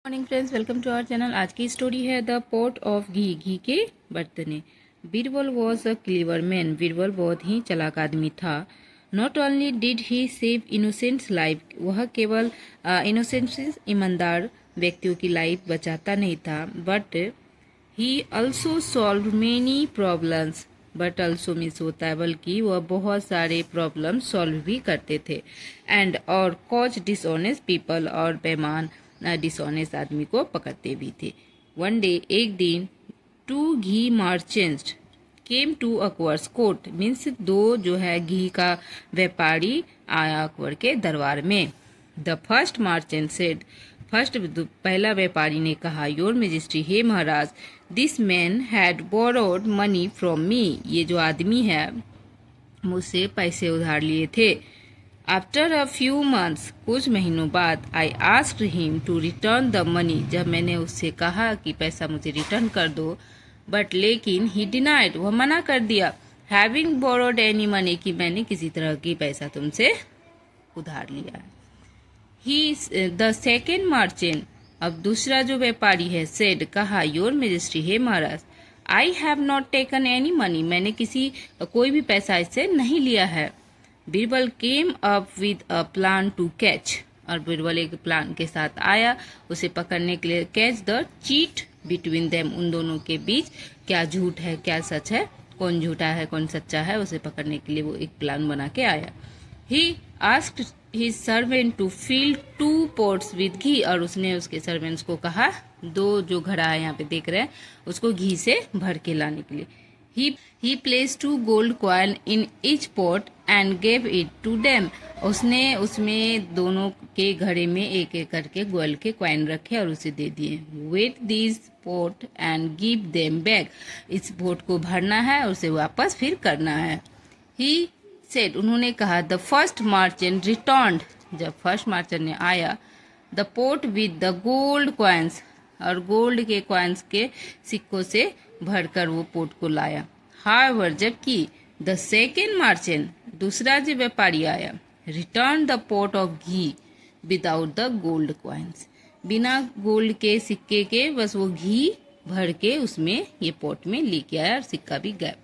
Morning friends, welcome to our channel. आज की story है द पॉट ऑफ घी, घी के बर्तने। Birbal was a clever man. Birbal बहुत ही चालाक आदमी था। Not only did he save innocents life, वह केवल इनोसेंट्स ईमानदार व्यक्तियों की लाइफ बचाता नहीं था, but he also solve many problems. But also means होता है बल्कि वह बहुत सारे प्रॉब्लम सॉल्व भी करते थे। एंड और कॉज डिसऑनेस्ट पीपल, और बेईमान डिसऑनेस्ट आदमी को पकड़ते भी थे। वन डे, एक दिन, two ghee merchants came to Akbar's court, means दो जो है घी का व्यापारी आया अकबर के दरबार में। The first merchant said, first पहला व्यापारी ने कहा, योर मेजेस्टी, हे महाराज, this man had borrowed money from me, ये जो आदमी है मुझसे पैसे उधार लिए थे। आफ्टर अ फ्यू मंथ्स, कुछ महीनों बाद, I asked him to return the money, जब मैंने उससे कहा कि पैसा मुझे रिटर्न कर दो, बट लेकिन ही डिनाइड, वह मना कर दिया, हैविंग बोरोड एनी मनी, कि मैंने किसी तरह की पैसा तुमसे उधार लिया। ही द सेकेंड मर्चेंट, अब दूसरा जो व्यापारी है, सेड, कहा, योर मेजेस्टी, हे महाराज, I have not taken any money, मैंने कोई भी पैसा इससे नहीं लिया है। Birbal came up with a plan to catch, और बीरबल एक प्लान के साथ आया उसे पकड़ने के लिए। Catch the cheat between them, उन दोनों के बीच क्या झूठ है क्या सच है, कौन झूठा है कौन सच्चा है, उसे पकड़ने के लिए वो एक प्लान बना के आया। He asked his servant to fill 2 pots with ghee, और उसने उसके सर्वेंट्स को कहा, दो जो घड़ा है यहाँ पे देख रहे हैं उसको घी से भर के लाने के लिए। He placed 2 gold coin in each pot and gave it to them. उसने उसमें दोनों के घड़े में एक एक करके गोल्ड के कॉइन रखे और उसे दे दिए। Wet these pot and give them back. इस पोट को भरना है और उसे वापस फिर करना है। He said, उन्होंने कहा, the first merchant returned, जब फर्स्ट मर्चेंट ने आया, the pot with the gold coins, और गोल्ड के कॉइन्स के सिक्कों से भरकर वो पोट को लाया। हाउएवर, जबकि द सेकेंड मर्चेंट, दूसरा जो व्यापारी आया, return the pot of ghee without the gold coins, बिना गोल्ड के सिक्के के बस वो घी भर के उसमें ये पोट में लेके आया और सिक्का भी गायब।